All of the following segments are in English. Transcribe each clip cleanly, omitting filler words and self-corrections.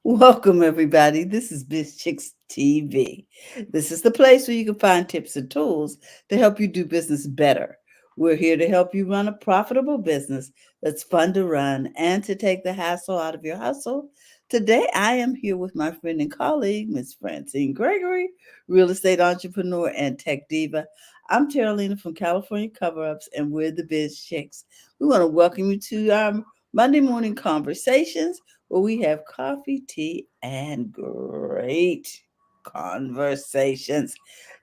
Welcome, everybody. This is BizChicks TV. This is the place where you can find tips and tools to help you do business better. We're here to help you run a profitable business that's fun to run and to take the hassle out of your hustle. Today, I am here with my friend and colleague, Miss Francine Gregory, real estate entrepreneur and tech diva. I'm Terralina from California Cover Ups, and we're the Biz Chicks. We want to welcome you to our Monday morning conversations where we have coffee, tea, and great conversations.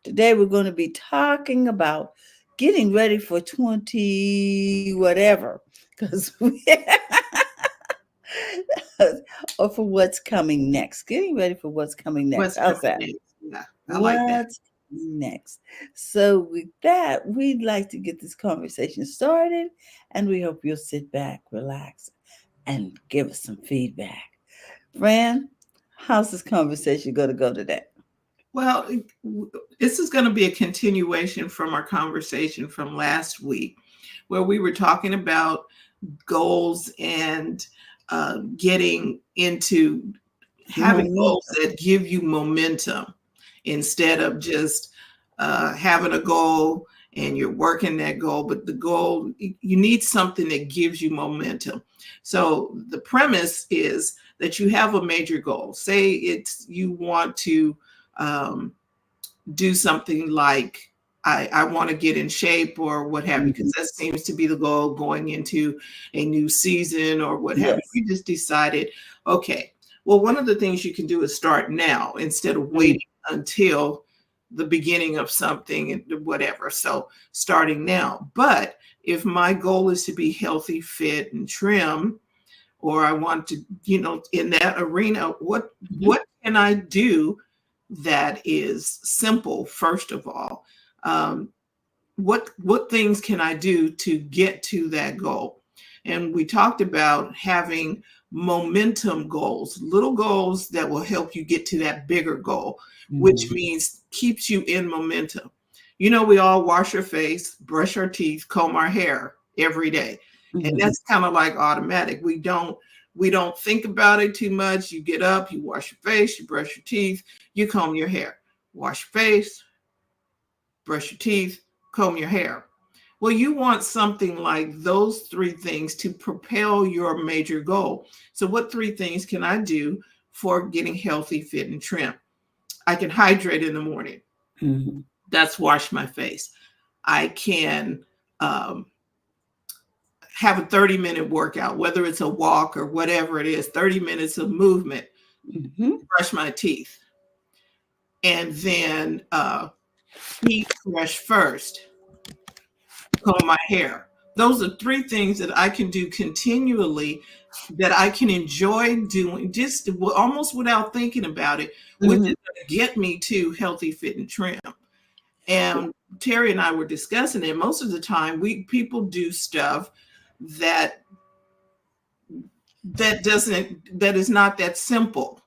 Today, we're going to be talking about getting ready for 20 whatever, because or for what's coming next. Getting ready for what's coming next. What's How's coming that? next? Yeah, I like that. What's next? So, with that, we'd like to get this conversation started, and we hope you'll sit back, relax, and give us some feedback. Fran, how's this conversation going to go today? Well, this is going to be a continuation from our conversation from last week, where we were talking about goals and getting into having goals Momentum. that give you momentum instead of just having a goal and you're working that goal. But the goal, you need something that gives you momentum. So the premise is that you have a major goal. Say it's you want to um, do something like I want to get in shape or what have you, Mhm. because that seems to be the goal going into a new season or what have you. Yes. You just decided, okay, well, one of the things you can do is start now instead of Mhm. waiting until the beginning of something and whatever. So starting now. But if my goal is to be healthy, fit, and trim, or I want to, in that arena, Mhm. what can I do that is simple, first of all? Um, what things can I do to get to that goal? And we talked about having momentum goals, little goals that will help you get to that bigger goal, which Mhm. means keeps you in momentum. We all wash our face, brush our teeth, comb our hair every day. And Mhm. that's kind of like automatic. We don't think about it too much. You get up, you wash your face, you brush your teeth, you comb your hair. Wash your face, brush your teeth, comb your hair. Well, you want something like those three things to propel your major goal. So, what three things can I do for getting healthy, fit, and trim? I can hydrate in the morning. Mhm. That's wash my face. I can um, have a 30-minute workout, whether it's a walk or whatever it is, 30 minutes of movement, Mhm. brush my teeth, and then eat fresh first, comb my hair. Those are three things that I can do continually that I can enjoy doing just almost without thinking about it, which is Mhm. going to get me to healthy, fit, and trim. And Terry and I were discussing it. Most of the time, we people do stuff that that is not that simple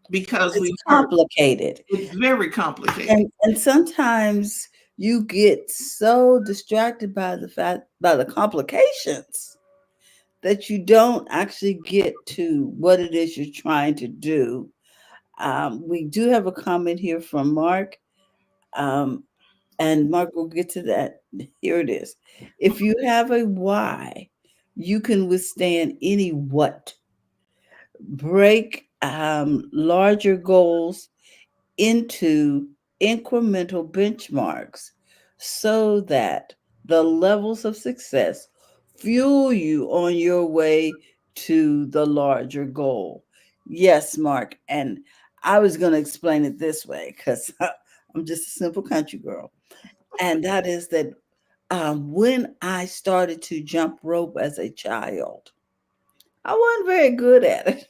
because It's we've heard complicated. it's very complicated. And sometimes you get so distracted by the complications that you don't actually get to what it is you're trying to do. We do have a comment here from Mark, um, and Mark will get to that. Here it is. If you have a why, you can withstand any what. Break larger goals into incremental benchmarks so that the levels of success fuel you on your way to the larger goal. Yes, Mark. And I was going to explain it this way because I'm just a simple country girl. And that is that when I started to jump rope as a child, I wasn't very good at it.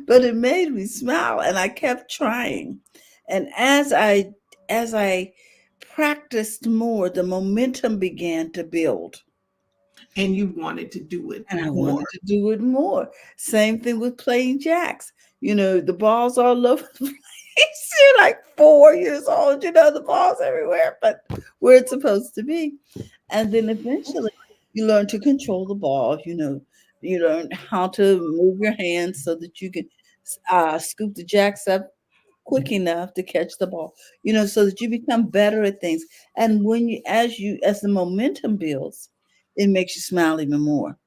But it made me smile and I kept trying. And as I practiced more, the momentum began to build. And you wanted to do it And I more. wanted to do it more. Same thing with playing jacks. The ball's all over the place. You're like 4 years old, the ball's everywhere, but where it's supposed to be. And then eventually you learn to control the ball, You learn how to move your hands so that you can scoop the jacks up quick enough to catch the ball, so that you become better at things. And as the momentum builds, it makes you smile even more.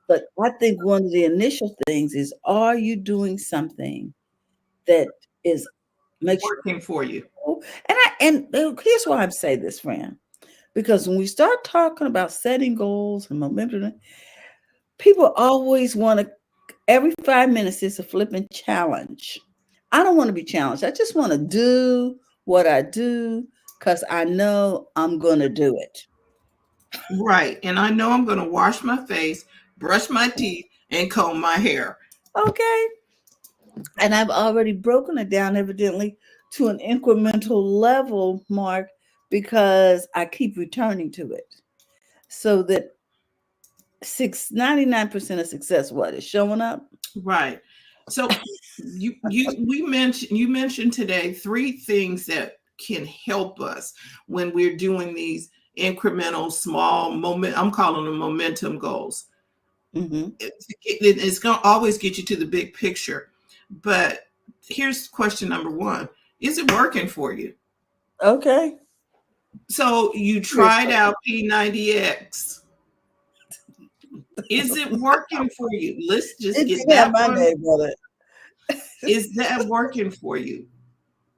But I think one of the initial things is, are you doing something that is makes you Working for you. cool? And here's why I'm saying this, friend, because when we start talking about setting goals and momentum, people always want to, every 5 minutes is a flipping challenge. I don't want to be challenged. I just want to do what I do because I know I'm going to do it. Right. And I know I'm going to wash my face, brush my teeth, and comb my hair. Okay. And I've already broken it down, evidently, to an incremental level, Mark, because I keep returning to it. So that 99% of success, what is showing up? Right. So you mentioned today three things that can help us when we're doing these incremental small moment. I'm calling them momentum goals. Mm-hmm. It's going to always get you to the big picture. But here's question number one: is it working for you? Okay. So you tried out P90X. Is it working for you? Let's just It get did have that my one. name on it. Is that working for you?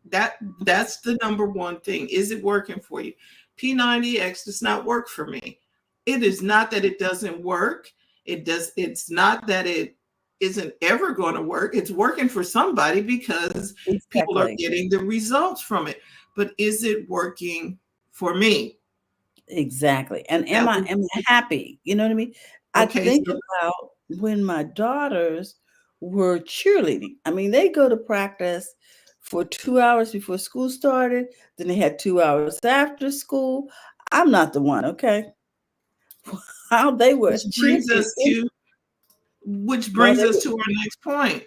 That's the number one thing. Is it working for you? P90X does not work for me. It is not that it doesn't work. It's not that it isn't ever going to work. It's working for somebody because people are Exactly. getting the results from it. But is it working for me? Exactly. And am That I was am I happy? You know what I mean? I okay. think So about when my daughters were cheerleading. I mean, they go to practice for 2 hours before school started, then they had 2 hours after school. I'm not the one, okay? How they were which brings us cheerleading to which while brings they us were to our next point.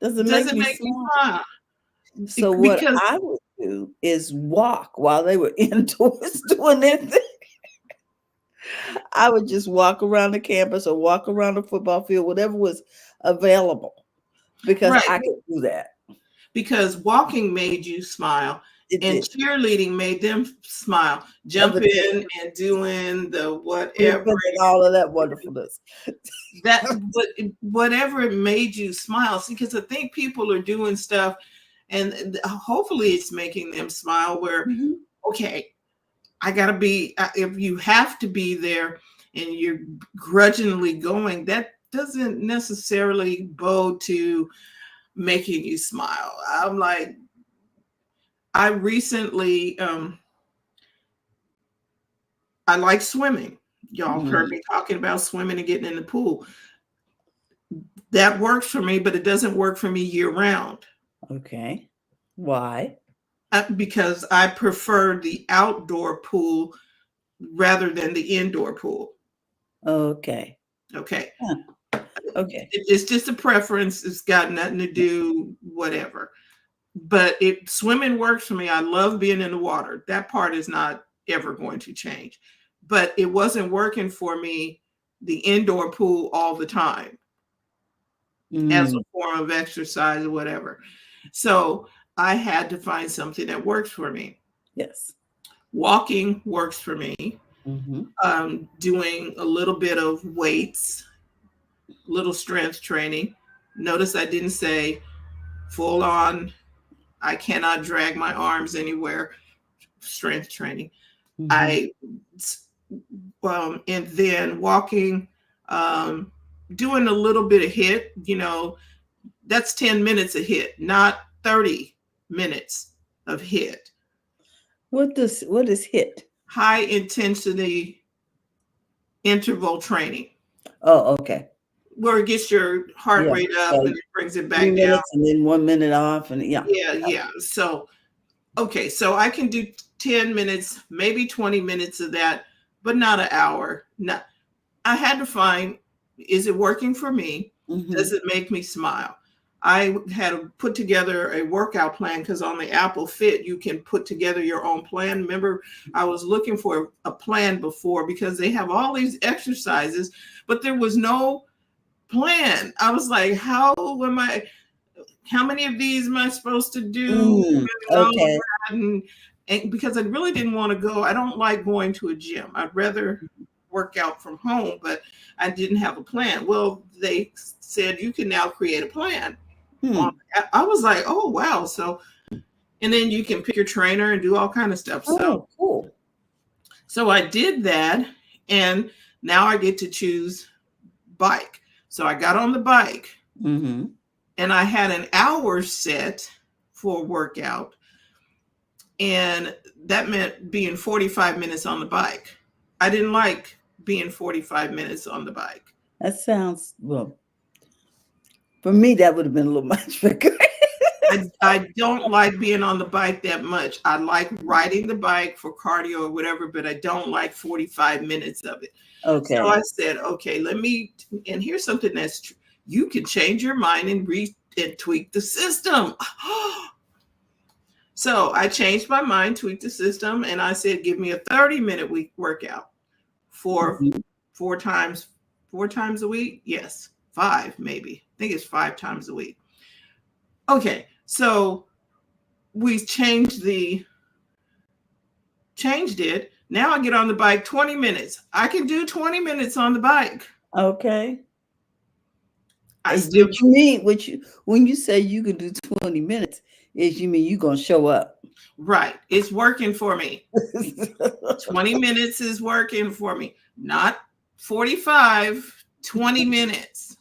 doesn't Does make it me make you smile. smile? So what Because I would do is walk while they were indoors doing their thing. I would just walk around the campus or walk around the football field, whatever was available, because right, I could do that. because walking made you smile It and did. cheerleading made them smile, Evidently, jumping and doing the whatever flipping and all of that wonderfulness. that but whatever it made you smile. See, because I think people are doing stuff and hopefully it's making them smile where Mhm. okay, I gotta be if you have to be there and you're grudgingly going, that doesn't necessarily bode to making you smile. I'm like, I recently I like swimming. Y'all heard Mhm. me talking about swimming and getting in the pool. That works for me, but it doesn't work for me year round Okay. Why? because I prefer the outdoor pool rather than the indoor pool. Okay. Okay. Huh. Okay. It's just a preference. It's got nothing to do, whatever. But swimming works for me. I love being in the water. That part is not ever going to change. But it wasn't working for me, the indoor pool all the time as a Mm. form of exercise or whatever. So I had to find something that works for me. Yes. Walking works for me. Hmm. Doing a little bit of weights, little strength training. Notice I didn't say full on, I cannot drag my arms anywhere, strength training. Hmm. I and then walking, um, doing a little bit of hit. That's 10 minutes of hit, not 30 minutes of hit. What is hit? High intensity interval training, Oh, okay. where it gets your heart Yeah. rate up Yeah. and it brings it Three back down. minutes and then 1 minute off, and yeah. Yeah, yeah. So okay, so I can do 10 minutes, maybe 20 minutes of that, but not an hour. Not I had to find, is it working for me? Does Hmm. it make me smile? I had put together a workout plan because on the Apple Fit, you can put together your own plan. Remember, I was looking for a plan before because they have all these exercises, but there was no plan. I was like, how many of these am I supposed to do and all of Okay. that? And because I really didn't want to go, I don't like going to a gym. I'd rather work out from home, but I didn't have a plan. Well, they said you can now create a plan. Hmm. I was like, oh wow. So and then you can pick your trainer and do all kind of stuff. Oh, cool. So I did that, and now I get to choose bike. So I got on the bike, Mm-hmm. and I had an hour set for a workout, and that meant being 45 minutes on the bike. I didn't like being 45 minutes on the bike. That sounds, well, for me, that would have been a little much. I don't like being on the bike that much. I like riding the bike for cardio or whatever, but I don't like 45 minutes of it. So Okay. I said, okay, and here's something that's true. You can change your mind and tweak the system. So I changed my mind, tweaked the system, and I said, give me a 30-minute week workout for Mhm. four times, 4 times a week. Yes, five, maybe. I think it's 5 times a week. Okay, so we changed it. Now I get on the bike 20 minutes. I can do 20 minutes on the bike. Okay. I still What you mean, when you say you can do 20 minutes, is you mean you're going to show up. right. It's working for me. 20 minutes is working for me. Not 45, 20 minutes.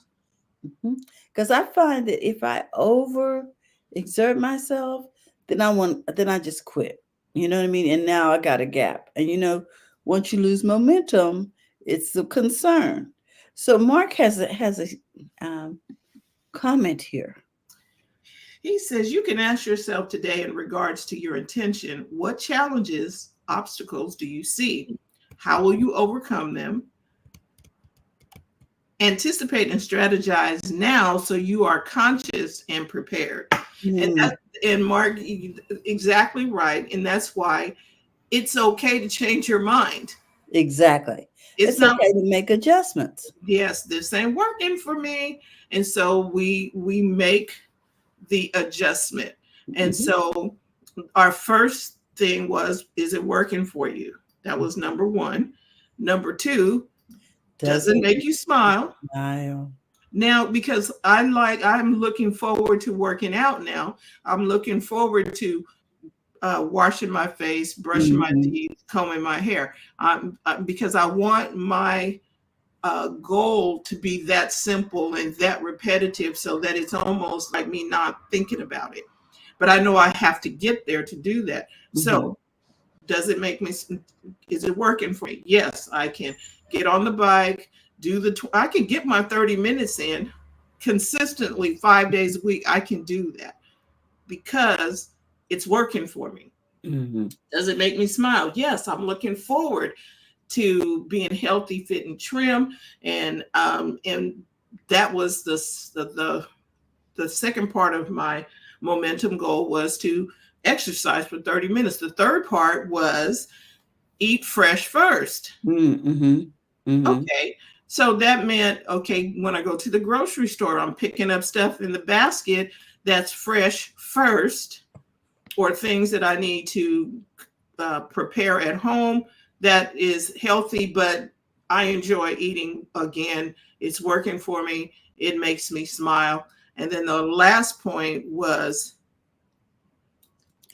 Because I find that if I over exert myself, then I just quit. You know what I mean? And now I got a gap. And once you lose momentum, it's a concern. So Mark has a comment here. He says you can ask yourself today in regards to your intention, what challenges, obstacles do you see? How will you overcome them? Anticipate and strategize now so you are conscious and prepared. Mm, And Mark, exactly right. And that's why it's okay to change your mind. exactly. It's It's not, okay to make adjustments. yes, this ain't working for me. And so we make the adjustment. And Mhm. so our first thing was, is it working for you? That was number one. Number two, does it Doesn't make you smile? smile. Now, because I'm looking forward to working out now. I'm looking forward to washing my face, brushing my Mhm. teeth, combing my hair, because I want my goal to be that simple and that repetitive so that it's almost like me not thinking about it. But I know I have to get there to do that. Mhm. So, does it make me, is it working for me? Yes, I can get on the bike, I can get my 30 minutes in consistently 5 days a week. I can do that because it's working for me. Mhm. Does it make me smile? Yes, I'm looking forward to being healthy, fit, and trim. And that was the second part of my momentum goal was to exercise for 30 minutes. The third part was eat fresh first. Mhm. Mhm. Okay. So that meant, okay, when I go to the grocery store, I'm picking up stuff in the basket that's fresh first, or things that I need to prepare at home that is healthy, but I enjoy eating. Again, it's working for me. It makes me smile. And then the last point was,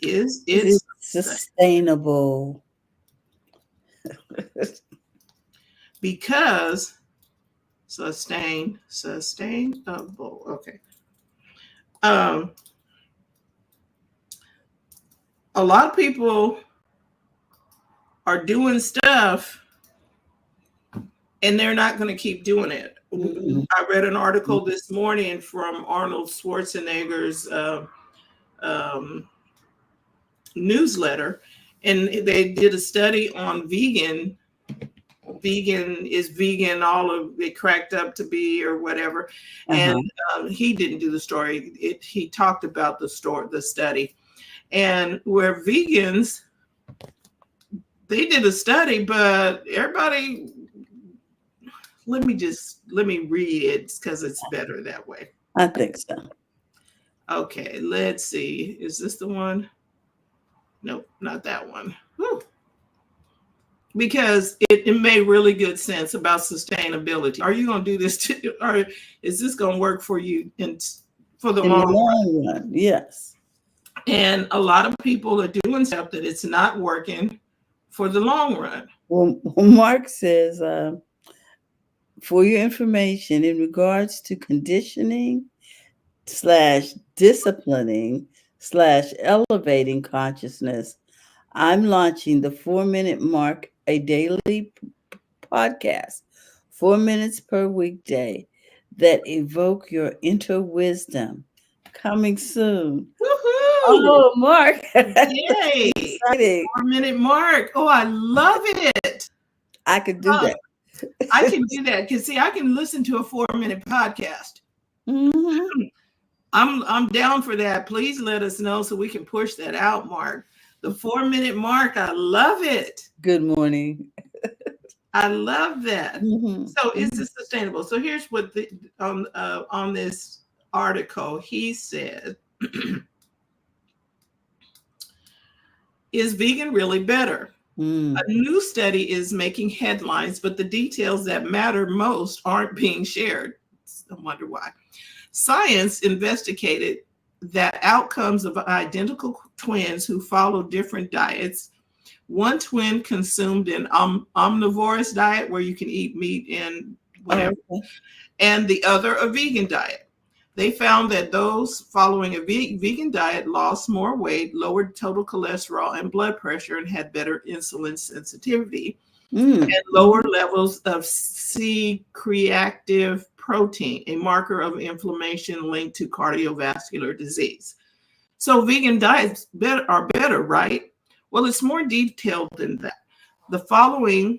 is Is it it sustainable? because sustainable. Okay. Um, a lot of people are doing stuff and they're not going to keep doing it. Mhm. I read an article this morning from Arnold Schwarzenegger's um, newsletter, and they did a study on vegan is vegan, all of it cracked up to be or whatever. And Uh-huh. he didn't do the story. He talked about the study, and where vegans, they did a study, but everybody, let me read it because it's better that way. I think so. Okay, let's see. Is this the one? Nope, not that one. Whew. Because it made really good sense about sustainability. Are you going to do this or is this going to work for you for the In the long run? long run, yes. And a lot of people are doing stuff that it's not working for the long run. Well, Mark says, for your information, in regards to conditioning slash disciplining slash elevating consciousness, I'm launching the 4 minute mark, a daily podcast, 4 minutes per weekday that evoke your inner wisdom. Coming soon. Woohoo! Oh, Mark. Yay! Exciting. 4 minute mark. Oh, I love it. I could do Uh, that. I can do that because see, I can listen to a 4 minute podcast. Mhm. I'm down for that. Please let us know so we can push that out, Mark. The 4 minute mark. I love it. Good morning. I love that. Mhm. So is Mhm. it sustainable? So here's what on this article he said: Is vegan really better? A Mm. new study is making headlines, but the details that matter most aren't being shared. I wonder why. Science investigated that outcomes of identical twins who followed different diets. One twin consumed an omnivorous diet where you can eat meat and Oh, whatever, okay. and the other a vegan diet. They found that those following a vegan diet lost more weight, lowered total cholesterol and blood pressure, and had better insulin sensitivity Mm. and lower levels of C-creatinine protein, a marker of inflammation linked to cardiovascular disease. So vegan diets are better, right? Well, it's more detailed than that. The following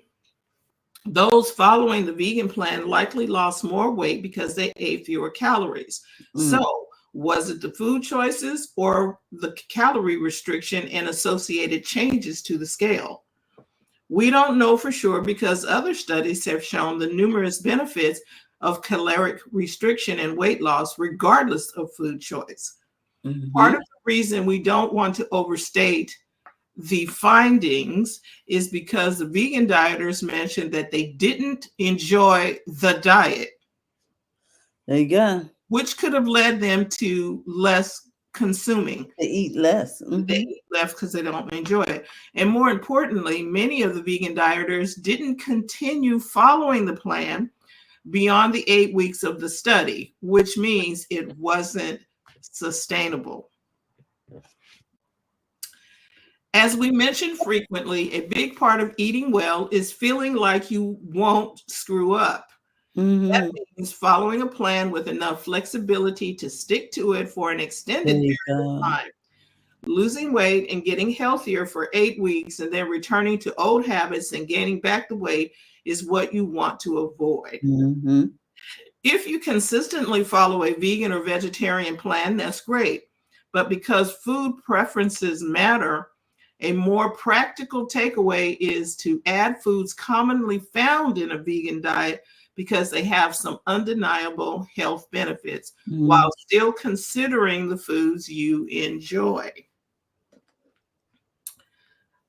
Those following the vegan plan likely lost more weight because they ate fewer calories. Mm. So, was it the food choices or the calorie restriction and associated changes to the scale? We don't know for sure because other studies have shown the numerous benefits of caloric restriction and weight loss, regardless of food choice. Part Mhm. of the reason we don't want to overstate the findings is because the vegan dieters mentioned that they didn't enjoy the diet, There you go. which could have led them to less consuming. They eat less. They Mhm. eat less because they don't enjoy it. And more importantly, many of the vegan dieters didn't continue following the plan beyond the 8 weeks of the study, which means it wasn't sustainable. As we mention frequently, a big part of eating well is feeling like you won't screw up. That Mhm. means following a plan with enough flexibility to stick to it for an There extended you period go. of time. Losing weight and getting healthier for 8 weeks and then returning to old habits and gaining back the weight is what you want to avoid. Mhm. If you consistently follow a vegan or vegetarian plan, that's great. But because food preferences matter, a more practical takeaway is to add foods commonly found in a vegan diet because they have some undeniable health benefits Mm. while still considering the foods you enjoy.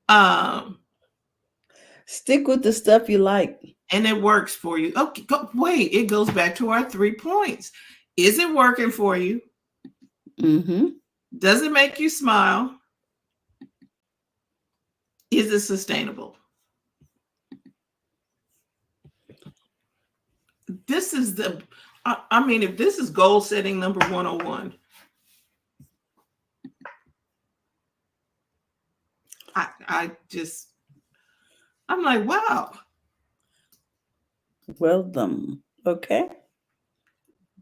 Um, Stick with the stuff you like. and it works for you. Okay, wait, it goes back to our 3 points. Is it working for you? Mhm. Does it make you smile? Is it sustainable? This is I mean, if this is goal setting number 101, I'm like, wow, Well done. Okay.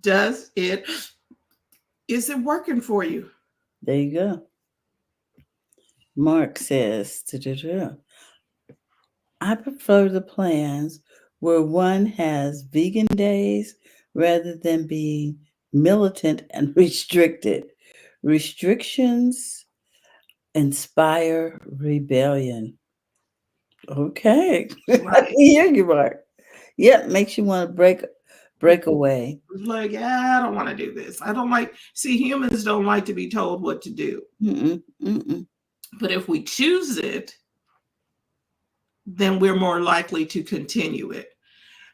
does it, is it working for you? There you go. Mark says, "Da-da-da. I prefer the plans where one has vegan days rather than being militant and restricted. Restrictions inspire rebellion. Okay. Right. Here you are. Yep, makes you want to break away. Like, I don't want to do this. I don't like, see, humans don't like to be told what to do. Mm-mm, mm-mm. But if we choose it, then we're more likely to continue it.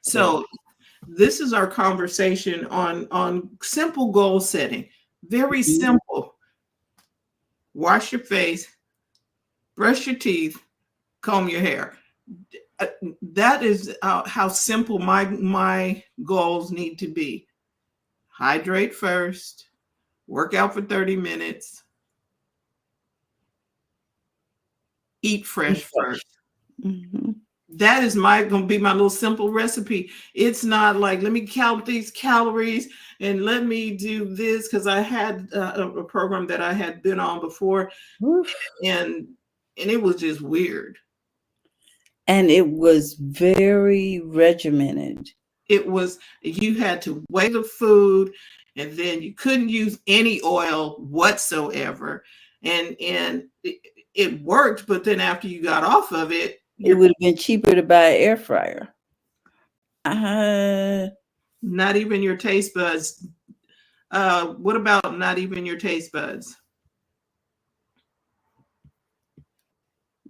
Yeah. So this is our conversation on simple goal setting. Very Mhm. simple. Wash your face, brush your teeth, comb your hair. Uh, That is how simple my goals need to be. Hydrate first, work out for 30 minutes, eat fresh Fresh. first. Mhm. That is my gonna be my little simple recipe. It's not like let me count these calories and let me do this because I had a program that I had been on before, Oof. and it was just weird. And it was very regimented. It was you had to weigh the food, and then you couldn't use any oil whatsoever, and it worked. But then after you got off of it, It you're would have been cheaper to buy an air fryer. Uh, not even your taste buds. What about not even your taste buds?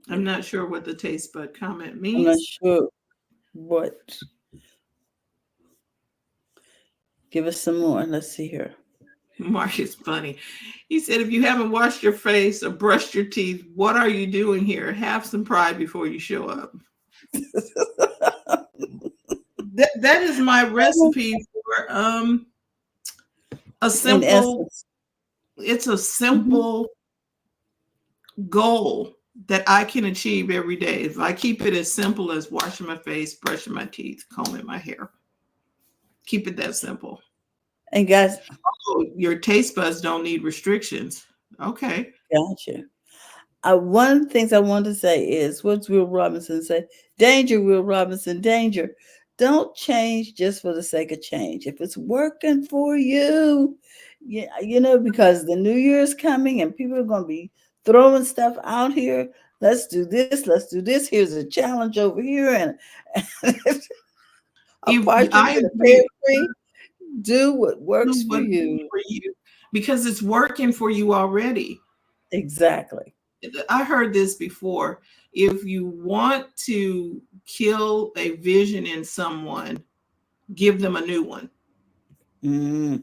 I'm not sure what the taste bud comment I'm not means. sure what. Give us some more. Let's see here. Mark is funny. He said, if you haven't washed your face or brushed your teeth, what are you doing here? Have some pride before you show up. That is my recipe for a In simple, essence. it's a Mhm. simple goal that I can achieve every day. If I keep it as simple as washing my face, brushing my teeth, combing my hair, keep it that simple. And guys, Oh, your taste buds don't need restrictions. Okay. gotcha. One of the things I want to say is what's Will Robinson say? Danger, Will Robinson, danger. Don't change just for the sake of change. If it's working for you, yeah, because the new year's coming and people are going to be throwing stuff out here. Let's do this. Let's do this. Here's a challenge over here and a If partridge I in a agree, pear tree. Do what do works for what works you. for you because it's working for you already. Exactly. I heard this before. If you want to kill a vision in someone, give them a new one, Mm-hmm.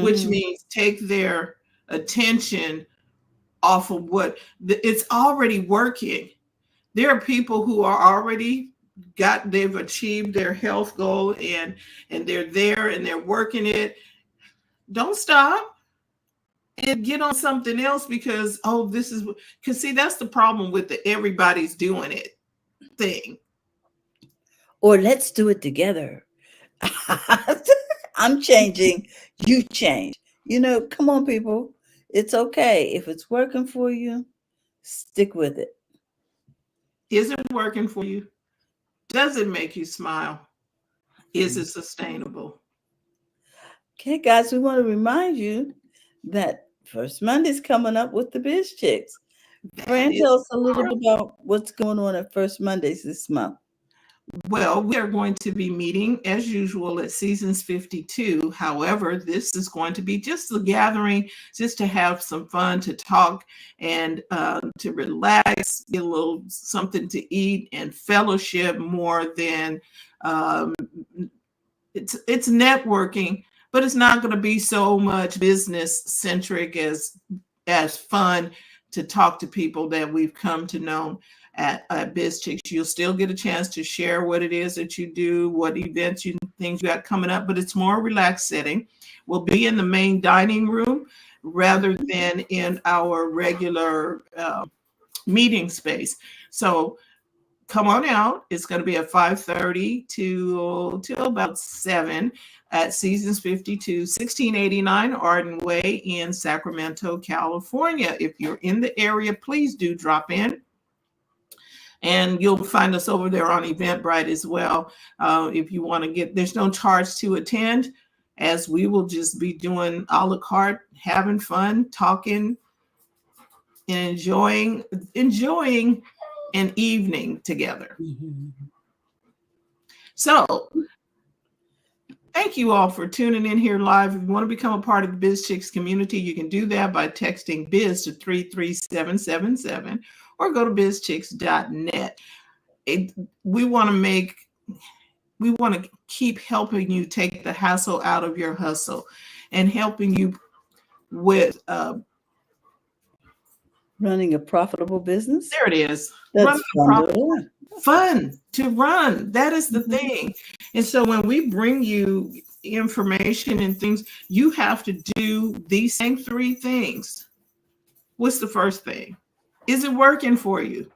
which Mm-hmm. means take their attention off of what it's already working. There are people who are already they've achieved their health goal and they're there and they're working it. Don't stop and get on something else because oh this is because see that's the problem with the everybody's doing it thing. Or let's do it together. I'm changing, you change. Come on, people. It's okay. If it's working for you, stick with it. Is it working for you? Does it make you smile? Is it sustainable? Okay, guys, we want to remind you that First Monday's coming up with the Biz Chicks. That Fran, is tell us a little tomorrow. bit about what's going on at First Mondays this month. Well, we are going to be meeting as usual at Seasons 52. However, this is going to be just a gathering, just to have some fun, to talk and to relax, get a little something to eat and fellowship more than um, it's networking, but it's not going to be so much business centric as fun to talk to people that we've come to know at BizChicks. You'll still get a chance to share what it is that you do, what events you things you got coming up, but it's more relaxed setting. We'll be in the main dining room rather than in our regular meeting space. So come on out. It's going to be at 5:30 to till about 7 at Seasons 52, 1689 Arden Way in Sacramento, California. If you're in the area, please do drop in. And you'll find us over there on Eventbrite as well. If you want to get, there's no charge to attend, as we will just be doing a la carte, having fun, talking, and enjoying an evening together. Mhm. So thank you all for tuning in here live. If you want to become a part of the BizChicks community, you can do that by texting biz to 33777 or go to bizchicks.net. It, we want to make we want to keep helping you take the hassle out of your hustle and helping you with Running a profitable business. there it is, That's running a fun to profit. learn. Fun to run, that is the Mhm. thing. And so when we bring you information and things, you have to do these same three things. What's the first thing? Is it working for you?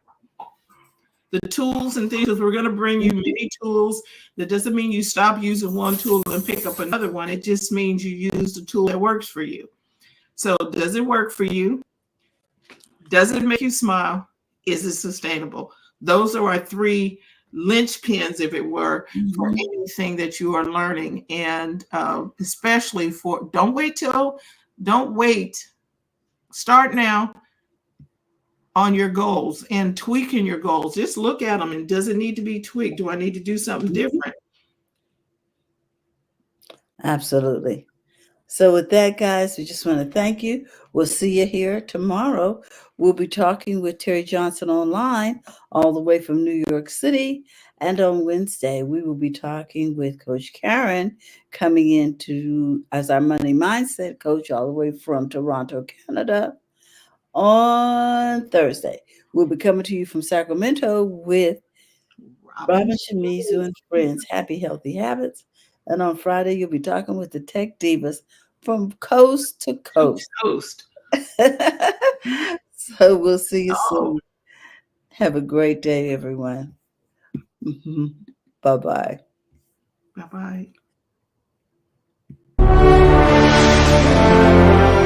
The tools and things, because we're going to bring you Mhm. many tools. That doesn't mean you stop using one tool and pick up another one. It just means you use the tool that works for you. So does it work for you? Does it make you smile? Is it sustainable? Those are our three linchpins, if it were, for Mhm. anything that you are learning. And especially for, don't wait, start now on your goals and tweaking your goals. Just look at them, and does it need to be tweaked? Do I need to do something Mhm. different? Absolutely. So, with that, guys, we just want to thank you. We'll see you here tomorrow. We'll be talking with Terry Johnson online, all the way from New York City. And on Wednesday, we will be talking with Coach Karen, coming into as our money mindset coach, all the way from Toronto, Canada. On Thursday, we'll be coming to you from Sacramento with Robin Robin Shimizu and friends, Happy Healthy Habits. And on Friday, you'll be talking with the Tech Divas from coast to coast. Toast. So we'll see you Oh, soon. Have a great day, everyone. Bye bye. bye bye.